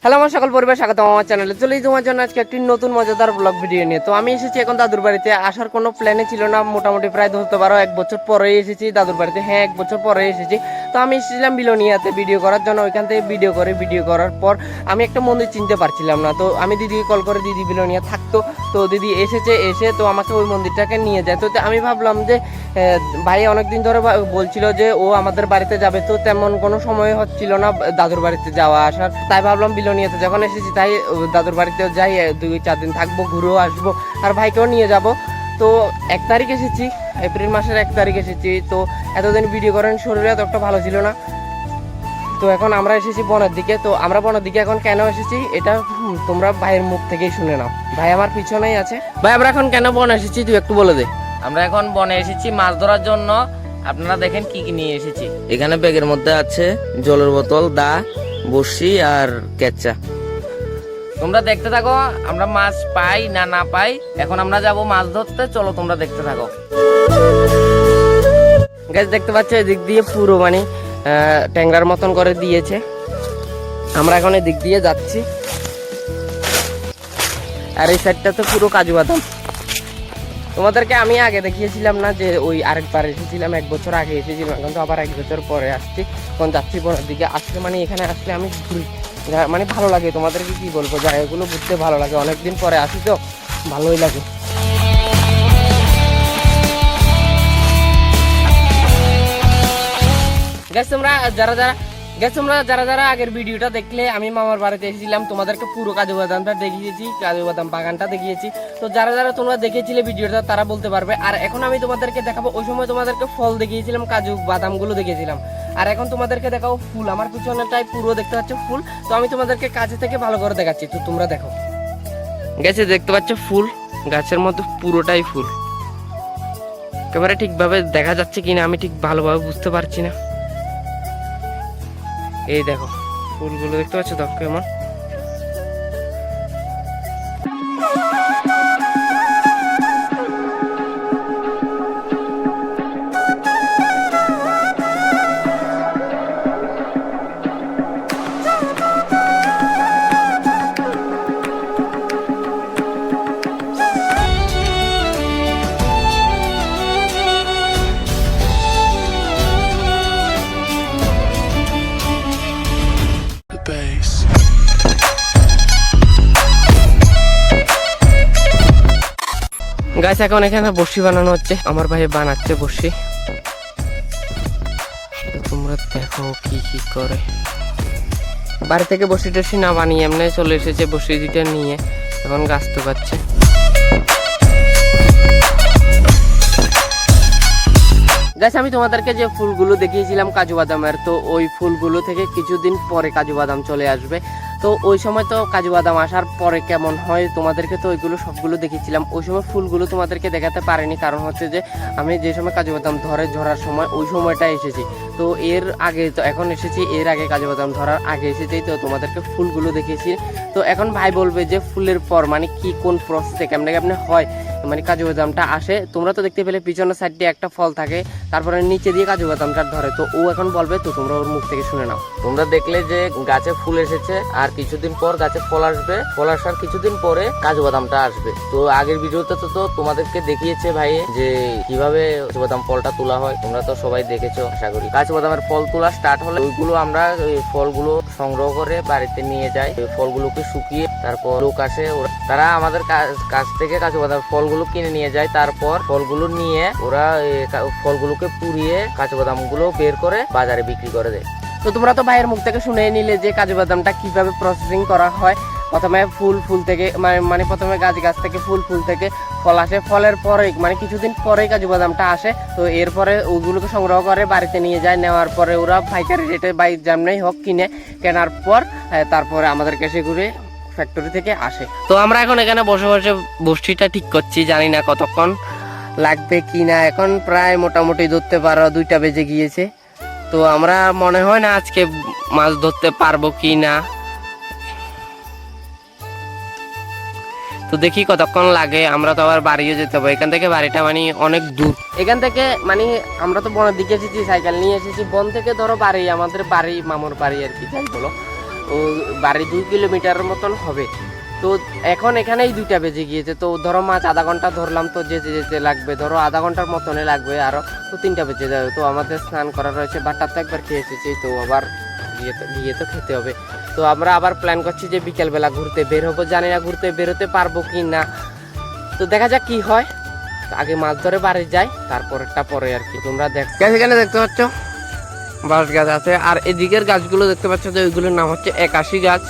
Hello আমার সকল পরিবার, স্বাগত আমার চ্যানেলে। চলেই তোমার জন্য আজকে একটি নতুন মজাদার ব্লগ ভিডিও নিয়ে। তো আমি এসেছি এখন দাদুর বাড়িতে। আসার কোনো প্ল্যানে ছিল না, মোটামুটি প্রায় ধরতে পারো 1 বছর পরেই এসেছি দাদুর বাড়িতে। হ্যাঁ, 1 বছর পরে এসেছি। তো আমি এসেছিলাম বিলোনিয়াতে ভিডিও করার জন্য। ওইখান থেকে ভিডিও করার পর আমি একটা মন্দির চিনতে পারছিলাম না। তো আমি দিদিকে কল করে, দিদি বিলোনিয়া থাকতো, তো দিদি এসে তো আমাকে ওই মন্দিরটাকে নিয়ে যায়। তো আমি ভাবলাম যে ভাই অনেকদিন ধরে বলছিল যে ও আমাদের বাড়িতে যাবে, তো তেমন কোনো সময় হচ্ছিল না দাদুর বাড়িতে যাওয়া আসার। তাই ভাবলাম বিলোনিয়াতে যখন এসেছি তাই দাদুর বাড়িতেও যাই, 2-4 দিন থাকবো, ঘুরেও আসবো, আর ভাইকেও নিয়ে যাব। তো 1 তারিখ এসেছি, এপ্রিল মাসের 1 তারিখ এসেছি। তো এতদিন ভিডিও করেন, শরীরে এতটা ভালো ছিল না। তো এখন আমরা এসেছি বনের দিকে। তো আমরা বনের দিকে এখন কেন এসেছি এটা তোমরা ভাইয়ের মুখ থেকেই শুনে নাও। ভাই আমার পিছনেই আছে। ভাই আমরা এখন কেন বনে এসেছি তুই একটু বলে দে। আমরা এখন বনে এসেছি মাছ ধরার জন্য। আপনারা দেখেন কি কি নিয়ে এসেছি। এখানে ব্যাগের মধ্যে আছে জলের বোতল, দা, বড়শি আর কেচ্চা। তোমরা দেখতে থাকো আমরা মাছ পাই না পাই। এখন আমরা যাব মাছ ধরতে, চলো তোমরা দেখতে থাকো। গাছ দেখতে পাচ্ছ এদিক দিয়ে পুরো মানে ট্যাংরার মতন করে দিয়েছে। আমরা এখন এদিক দিয়ে যাচ্ছি, আর এই সাইডটা তো পুরো কাজু বাদাম। তোমাদেরকে আমি আগে দেখিয়েছিলাম না যে ওই আরেকবার এসেছিলাম, 1 বছর আগে এসেছিলাম, এখন তো আবার 1 বছর পরে আসছি। এখন যাচ্ছি বনের দিকে। আসলে মানে এখানে আসলে আমি ঘুরি, মানে ভালো লাগে। তোমাদেরকে কি বলবো, জায়গাগুলো ঘুরতে ভালো লাগে। অনেকদিন পরে আসি তো ভালোই লাগে। তোমরা যারা আগের ভিডিওটা দেখলে, আমি মামার বাড়িতে এসেছিলাম, তোমাদেরকে পুরো কাজু বাদামটা দেখিয়েছি, কাজু বাদাম বাগানটা দেখিয়েছি। তো যারা তোমরা দেখেছিলে ভিডিওটা তারা বলতে পারবে। আর এখন আমি তোমাদেরকে দেখাবো, ওই সময় তোমাদেরকে ফল দেখিয়েছিলাম, কাজু বাদামগুলো দেখিয়েছিলাম। আর এখন তোমাদেরকে দেখাবো ফুল। আমার পিছনেটাই পুরো দেখতে পাচ্ছ ফুল। তো আমি তোমাদেরকে কাছে থেকে ভালো করে দেখাচ্ছি, তো তোমরা দেখো। গাছে দেখতে পাচ্ছ ফুল, গাছের মধ্যে পুরোটাই ফুল। একেবারে ঠিকভাবে দেখা যাচ্ছে কিনা আমি ঠিক ভালোভাবে বুঝতে পারছি না। এই দেখো ফুলগুলো দেখতে পাচ্ছ তো কেমন। গাছ এখন এখানে বড়শি বানানো হচ্ছে, আমার ভাই বানাচ্ছে বড়শি। তোমরা দেখো কি করে। বাড়ি থেকে বড়শি টড়শি না বানিয়ে এমনি চলে এসেছে বড়শি দিতে নিয়ে, এখন গাছ তো পাচ্ছে। গাছ আমি তোমাদেরকে যে ফুলগুলো দেখিয়েছিলাম কাজু বাদামের, তো ওই ফুলগুলো থেকে কিছুদিন পরে কাজু বাদাম চলে আসবে। তো ওই সময় তো কাজু বাদাম আসার পরে কেমন হয় তোমাদেরকে তো ওইগুলো সবগুলো দেখিয়েছিলাম। ওই সময় ফুলগুলো তোমাদেরকে দেখাতে পারিনি, কারণ হচ্ছে যে আমি যে সময় কাজু বাদাম ঝরার সময় ওই সময়টা এসেছি। তো এর আগে তো এখন এসেছি, এর আগে কাজু বাদাম ধরার আগে এসেছি, তো তোমাদেরকে ফুলগুলো দেখিয়েছি। তো এখন ভাই বলবে যে ফুলের পর মানে কি কোন প্রসেসে কেমনে হয় মানে কাজু বাদামটা আসে। তোমরা তো দেখতে পেলে পিছনের সাইডে একটা ফল থাকে, তারপরে নিচে দিয়ে কাজু বাদামটা ধরে। তো ও এখন বলবে, তো তোমরা ওর মুখ থেকে শুনে নাও। তোমরা দেখলে যে গাছে ফুল এসেছে, আর কিছুদিন পর গাছে ফল আসবে, ফল আসার কিছুদিন পরে কাজু বাদামটা আসবে। তো আগের ভিডিওতে তো তোমাদেরকে দেখিয়েছে ভাই যে কিভাবে কাজু বাদাম ফলটা তোলা হয়, তোমরা তো সবাই দেখেছো আশা করি। কাজু বাদামের ফল তোলা স্টার্ট হলে ওইগুলো আমরা ওই ফলগুলো সংগ্রহ করে বাড়িতে নিয়ে যাই। ওই ফলগুলোকে শুকিয়ে তারপর লোক আসে, তারা আমাদের কাছ থেকে কাজু বাদাম ফলগুলো কিনে নিয়ে যায়। তারপর ফলগুলো নিয়ে ওরা ফলগুলোকে পুড়িয়ে কাজু বাদাম গুলো বের করে বাজারে বিক্রি করে দেয়। তো তোমরা তো ভাইয়ের মুখ থেকে শুনে নিলে যে কাজু বাদামটা কিভাবে প্রসেসিং করা হয়। প্রথমে ফুল থেকে মানে প্রথমে গাছ থেকে ফুল থেকে ফল আসে, ফলের পরে মানে কিছুদিন পরেই কাজু বাদামটা আসে। তো এরপরে ওগুলোকে সংগ্রহ করে বাড়িতে নিয়ে যায়, নেওয়ার পরে ওরা পাইকারি রেটে বাই যেমনই হোক কেনার পর তারপরে আমাদের কাছে ঘুরে ফ্যাক্টরি থেকে আসে। তো আমরা এখন এখানে বসে বসিটা ঠিক করছি, জানি না কতক্ষণ লাগবে কি না। এখন প্রায় মোটামুটি ধরতে পারো 2টা বেজে গিয়েছে। তো আমরা মনে হয় না আজকে মাছ ধরতে পারবো কি না। তো দেখি কতক্ষণ লাগে। আমরা তো আবার বাড়িও যেতে হবে, এখান থেকে বাড়িটা মানে অনেক দূর। এখান থেকে মানে আমরা তো বনের দিকে এসেছি, সাইকেল নিয়ে এসেছি। বন থেকে ধরো বাড়ি, আমাদের বাড়ি মামুর বাড়ি আর কি, যাই বলো। ও বাড়ি 2 কিলোমিটারের মতন হবে। তো এখন এখানেই 2টা বেজে গিয়েছে। তো ধরো মাছ আধা ঘন্টা ধরলাম, তো যেতে যেতে লাগবে ধরো আধা ঘন্টার মতনই লাগবে আরও, তো 3টা বেজে যাবে। তো আমাদের স্নান করা রয়েছে, বাটার তো একবার খেয়ে এসেছি, তো আবার গিয়ে তো খেতে হবে। তো আমরা আবার প্ল্যান করছি যে বিকেলবেলা ঘুরতে বের হবো, জানি না ঘুরতে বেরোতে পারবো কি না, তো দেখা যাক কি হয়। আগে মাছ ধরে বাড়ি যাই, তারপরটা পরে আর কি। তোমরা এখানে দেখতে পাচ্ছ বাঁশ গাছ আছে, আর এদিকের গাছগুলো দেখতে পাচ্ছ যে ওইগুলোর নাম হচ্ছে 81 গাছ,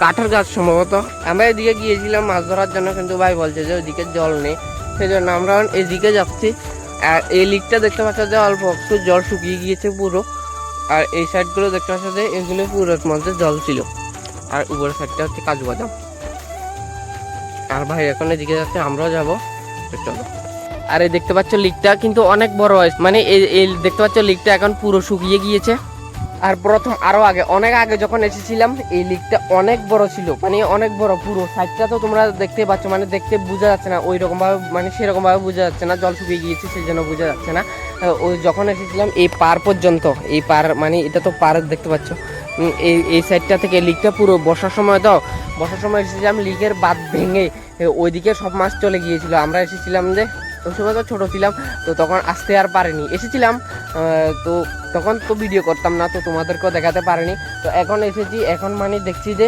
কাঠের গাছ সম্ভবত। আমরা এদিকে গিয়েছিলাম মাছ ধরার জন্য, কিন্তু ভাই বলছে যে ওইদিকে জল নেই, সেই জন্য আমরা এদিকে যাচ্ছি। আর এই লিকটা দেখতে পাচ্ছ যে অল্প একটু জল শুকিয়ে গিয়েছে পুরো, আর এই সাইডগুলো দেখতে পাচ্ছ যে এগুলো পুরো মধ্যে জল ছিল, আর উপরের সাইডটা হচ্ছে কাজু বাদাম। আর ভাই এখন এদিকে যাচ্ছে, আমরাও যাবো, চলো। আর এই দেখতে পাচ্ছ লিকটা কিন্তু অনেক বড় হয়, মানে এই দেখতে পাচ্ছ লিকটা এখন পুরো শুকিয়ে গিয়েছে। আর প্রথম আরো আগে অনেক আগে যখন এসেছিলাম এই লিকটা অনেক বড় ছিল, মানে অনেক বড় পুরো সাইডটা, তো তোমরা দেখতে পাচ্ছ, মানে দেখতে বোঝা যাচ্ছে না ওই রকম ভাবে, মানে সেরকম ভাবে বোঝা যাচ্ছে না, জল শুকিয়ে গিয়েছে সেই জন্য বোঝা যাচ্ছে না। ওই যখন এসেছিলাম এই পার পর্যন্ত, এই পার মানে এটা তো পার দেখতে পাচ্ছ, এই সাইডটা থেকে লিকটা পুরো বর্ষার সময়, তো বর্ষার সময় এসেছিলাম লিকের বাঁধ ভেঙে ওইদিকে সব মাছ চলে গিয়েছিল। আমরা এসেছিলাম যে ওই সময় তো ছোটো ছিলাম, তো তখন আসতে আর পারিনি, এসেছিলাম তো তখন তো ভিডিও করতাম না, তো তোমাদেরকেও দেখাতে পারিনি। তো এখন এসেছি, এখন মানে দেখছি যে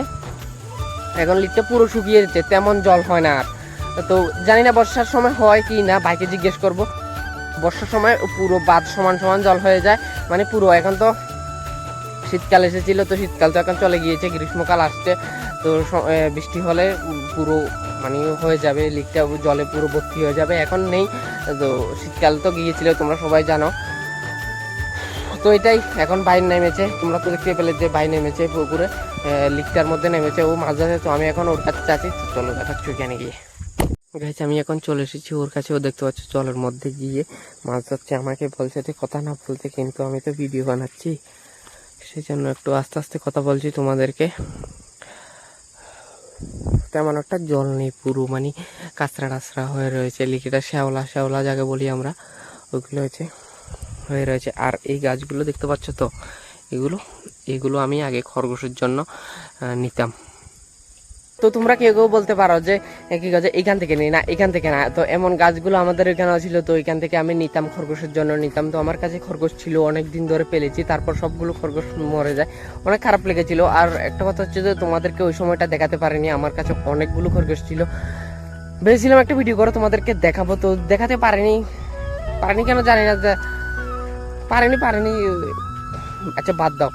এখন লিকটা পুরো শুকিয়ে যাচ্ছে, তেমন জল হয় না আর। তো জানি না বর্ষার সময় হয় কি না, ভাইকে জিজ্ঞেস করব। বর্ষার সময় পুরো বাঁধ সমান সমান জল হয়ে যায়, মানে পুরো। এখন তো শীতকাল এসেছিল, তো শীতকাল তো এখন চলে গিয়েছে, গ্রীষ্মকাল আসছে, তো বৃষ্টি হলে পুরো মানে হয়ে যাবে, লিকটা জলে পুরো ভর্তি হয়ে যাবে। এখন নেই, তো শীতকাল তো গিয়েছিল তোমরা সবাই জানো। তো এটাই, এখন বাইরে নেমেছে, তোমরা তো দেখতে পেলে যে বাইরে নেমেছে পুকুরে, লিকটার মধ্যে নেমেছে ও মাছ ধরে। তো আমি এখন ওর কাছে যাচ্ছি, চলো দেখাচ্ছি ওখানে গিয়ে। গাইছে আমি এখন চলে এসেছি ওর কাছে, ও দেখতে পাচ্ছ জলের মধ্যে গিয়ে মাছ ধরছে। আমাকে বলছে যে কথা না বলতে, কিন্তু আমি তো ভিডিও বানাচ্ছি, সেই জন্য একটু আস্তে আস্তে কথা বলছি তোমাদেরকে। তেমন একটা জল নেই, পুরো মানে কাঁচরা টাচরা হয়ে রয়েছে, লিকেটা শ্যাওলা শ্যাওলা যাকে বলি আমরা, ওইগুলো হয়ে রয়েছে। আর এই গাছগুলো দেখতে পাচ্ছ তো, এগুলো আমি আগে খরগোশের জন্য নিতাম। তো তোমরা কেউ কেউ বলতে পারো যে কি গাছ এখান থেকে নিই না, এখান থেকে না, তো এমন গাছগুলো আমাদের এখানে ছিল, তো এখান থেকে আমি নিতাম, খরগোশের জন্য নিতাম। তো আমার কাছে খরগোশ ছিল, অনেক দিন ধরে পেলেছি, তারপর সবগুলো খরগোশ মরে যায়, অনেক খারাপ লেগেছিল। আর একটা কথা হচ্ছে যে তোমাদেরকে ওই সময়টা দেখাতে পারিনি, আমার কাছে অনেকগুলো খরগোশ ছিল, ভেবেছিলাম একটা ভিডিও করে তোমাদেরকে দেখাবো, তো দেখাতে পারিনি কেন জানি না, পারিনি, আচ্ছা বাদ দাও।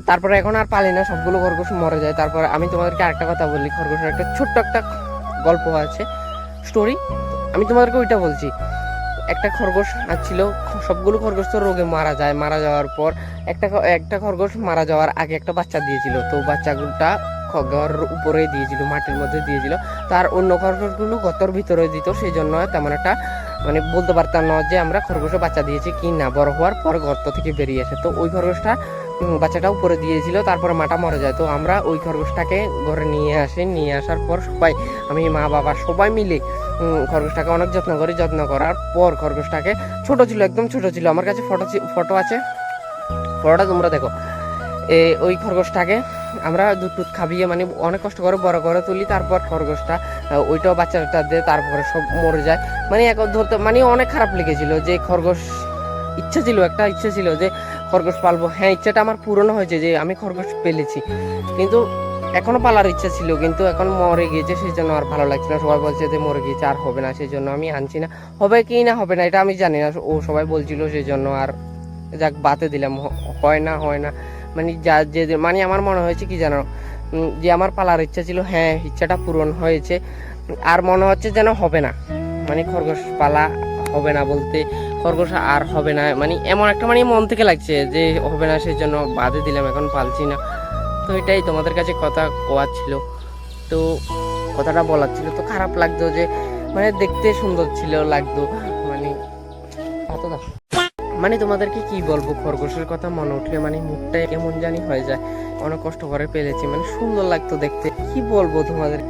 তারপরে এখন আর পালি না, সবগুলো খরগোশ মরে যায়। তারপর আমি তোমাদেরকে আরেকটা কথা বলি, খরগোশের একটা ছোট্ট একটা গল্প আছে, স্টোরি, আমি তোমাদেরকে ওইটা বলছি। একটা খরগোশ ছিল, সবগুলো খরগোশ তো রোগে মারা যায়, মারা যাওয়ার পর একটা খরগোশ মারা যাওয়ার আগে একটা বাচ্চা দিয়েছিল, তো বাচ্চাগুলোটা ঘরের উপরে দিয়েছিল, মাটির মধ্যে দিয়েছিল। তার অন্য খরগোশগুলো গর্তের ভিতরে দিত, সেই জন্য তেমন একটা মানে বলতে পারতাম না যে আমরা খরগোশে বাচ্চা দিয়েছি কি না। বড় হওয়ার পর গর্ত থেকে বেরিয়ে আসে, তো ওই খরগোশটা বাচ্চাটা উপরে দিয়েছিল, তারপরে মাটা মরে যায়। তো আমরা ওই খরগোশটাকে ঘরে নিয়ে আসার পর সবাই, আমি মা বাবা সবাই মিলে খরগোশটাকে অনেক যত্ন করার পর খরগোশটাকে, ছোট ছিল, একদম ছোট ছিল, আমার কাছে ফটো আছে, ফটোটা তোমরা দেখো। ওই খরগোশটাকে আমরা দুধ খাবিয়ে মানে অনেক কষ্ট করে বড় করে তুলি, তারপর খরগোশটা ওইটাও বাচ্চাটা দিয়ে তারপরে সব মরে যায়। মানে এখন ধরতে মানে অনেক খারাপ লেগেছিল যে খরগোশ, ইচ্ছা ছিল যে খরগোশ পালবো। হ্যাঁ, ইচ্ছাটা আমার পূরণ হয়েছে যে আমি খরগোশ পেলেছি, কিন্তু এখনো পালার ইচ্ছা ছিল, কিন্তু এখন মরে গিয়েছে, সেই জন্য আর ভালো লাগছে না। সবাই বলছে যে মরে গিয়েছে আর হবে না, সেই জন্য আমি আনছি না। হবে কি না হবে না এটা আমি জানি না, ও সবাই বলছিল, সেই জন্য আর যাক বাতে দিলাম। হয় না মানে যে মানে আমার মনে হয়েছে কি জানো, যে আমার পালার ইচ্ছা ছিল, হ্যাঁ ইচ্ছাটা পূরণ হয়েছে। আর মনে হচ্ছে যেন হবে না, মানে খরগোশ পালা হবে না বলতে, খরগোশ আর হবে না, মানে এমন একটা মানে মন থেকে লাগছে যে হবে না, সেই জন্য বাদে দিলাম, এখন পালছি না। তো এটাই তোমাদের কাছে কথা কোয়ার ছিল, তো কথাটা বলার ছিল। তো খারাপ লাগতো যে মানে দেখতে সুন্দর ছিল লাগতো, মানে তোমাদেরকে কি বলবো, খরগোশের কথা মনে উঠলে মানে মুখটা কেমন জানি হয়ে যায়। অনেক কষ্ট করে পেলেছি, মানে সুন্দর লাগতো দেখতে, কি বলবো তোমাদের,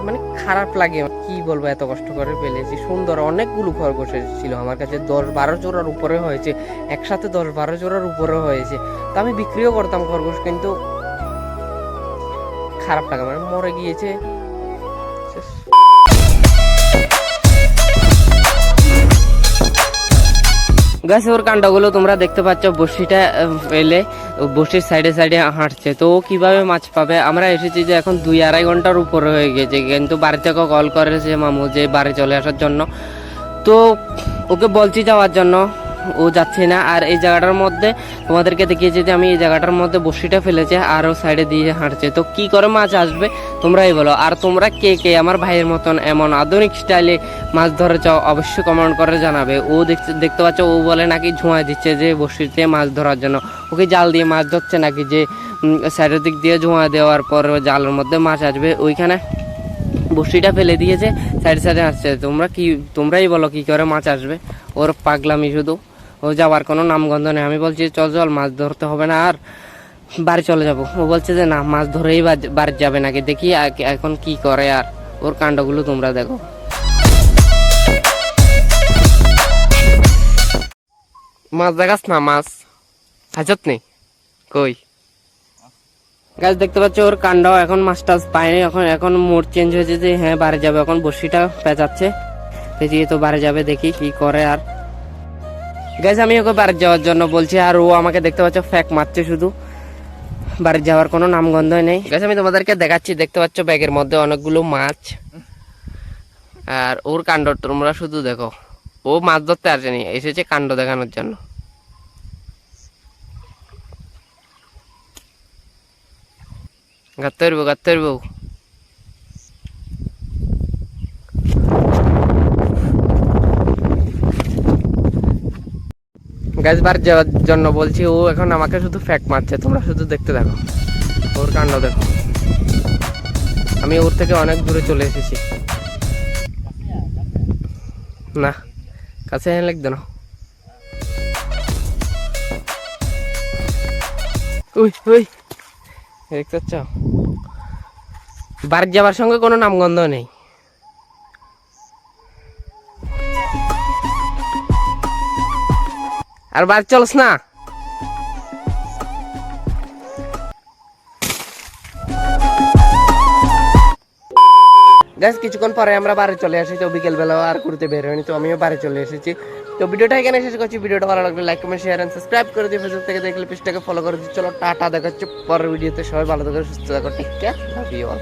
মানে খারাপ লাগে, কি বলবো, এত কষ্ট করে পেলেছি। সুন্দর অনেকগুলো খরগোশ ছিল আমার কাছে, 10-12 জোড়ার উপরে হয়েছে, একসাথে 10-12 জোড়ার উপরে হয়েছে। তো আমি বিক্রিও করতাম খরগোশ, কিন্তু খারাপ লাগা, মানে মরে গিয়েছে। গাছ ওর কাণ্ডগুলো তোমরা দেখতে পাচ্ছ, বড়শিটা এলে বড়শির সাইডে সাইডে হাঁটছে। তো ও কিভাবে মাছ পাবে? আমরা এসেছি যে এখন 2-2.5 ঘন্টার উপরে হয়ে গেছে, কিন্তু বাড়ি থেকে কল করেছে মামু যে বাড়ি চলে আসার জন্য। তো ওকে বলছি যাওয়ার জন্য, ও যাচ্ছে না। আর এই জায়গাটার মধ্যে তোমাদেরকে দেখিয়েছি যে আমি এই জায়গাটার মধ্যে বড়শিটা ফেলেছে আর ও সাইডে দিয়ে হাঁটছে। তো কি করে মাছ আসবে তোমরাই বলো। আর তোমরা কে কে আমার ভাইয়ের মতন এমন আধুনিক স্টাইলে মাছ ধরেছ অবশ্যই কমেন্ট করে জানাবে। ও দেখতে পাচ্ছ, ও বলে নাকি ঝুঁয়া দিচ্ছে যে বড়শিতে মাছ ধরার জন্য, ওকে জাল দিয়ে মাছ ধরছে নাকি, যে সাইডের দিক দিয়ে ঝুঁয়া দেওয়ার পর জালের মধ্যে মাছ আসবে। ওইখানে বড়শিটা ফেলে দিয়েছে, সাইডে সাইডে আসছে। তোমরাই বলো কি করে মাছ আসবে? ওর পাগলামি শুধু, ও যাওয়ার কোনো নামগন্ধ নেই। আমি বলছি চল চল মাছ ধরতে হবে না, আর বাড়ি চলে যাব। ও বলছে যে না, মাছ ধরেই বাড়ি যাবে নাকি, দেখি এখন কি করে। আর ওর কাণ্ডগুলো তোমরা দেখো। মাছ দেখাস না, মাছ হাজত নেই কই। গাছ দেখতে পাচ্ছ ওর কাণ্ড, এখন মাছ টাছ পায়নি। এখন মোড চেঞ্জ হয়েছে যে হ্যাঁ বাড়ি যাবে। এখন বড়শিটা পেঁচাচ্ছে, পেঁচিয়ে তো বাড়ি যাবে, দেখি কি করে। আর গাইস আমি ওকে বাড়ি যাওয়ার জন্য বলছি, আর ও আমাকে দেখতে পাচ্ছ ফ্যাক মারছে শুধু, বাড়ি যাওয়ার কোনো নামগন্ধই নেই। গাইস আমি তোমাদেরকে দেখাচ্ছি, দেখতে পাচ্ছ ব্যাগের মধ্যে অনেকগুলো মাছ, আর ওর কাণ্ড তোমরা শুধু দেখো। ও মাছ ধরতে আসেনি, এসেছে কাণ্ড দেখানোর জন্য। গাত্তে পারবো। গাছ বার যাওয়ার জন্য বলছি, ও এখন আমাকে শুধু ফ্যাক মারছে, তোমরা শুধু দেখতে থাকো ওর কাণ্ড দেখো। আমি ওর থেকে অনেক দূরে চলে এসেছি। না কাছে লাগবে না। দেখতে পাচ্ছ, বাড়ি যাওয়ার সঙ্গে কোনো নামগন্ধ নেই। আর বাড়ি চলস না। গাইস কিছুক্ষণ পরে আমরা বাড়ি চলে আসি। তো বিকেল বেলা আর ঘুরতে বের হয়নি, তো আমিও বাড়ি চলে এসেছি। তো ভিডিওটা এখানে শেষ করছি। ভিডিওটা ভালো লাগলে like comment share and subscribe করে দিই। ফেসবুক থেকে দেখলে পেজটাকে ফলো করে দিই। চলো টাটা, দেখা হচ্ছে পরের ভিডিওতে। সবাই ভালো থাকো, সুস্থ থাকো, take care, love you all.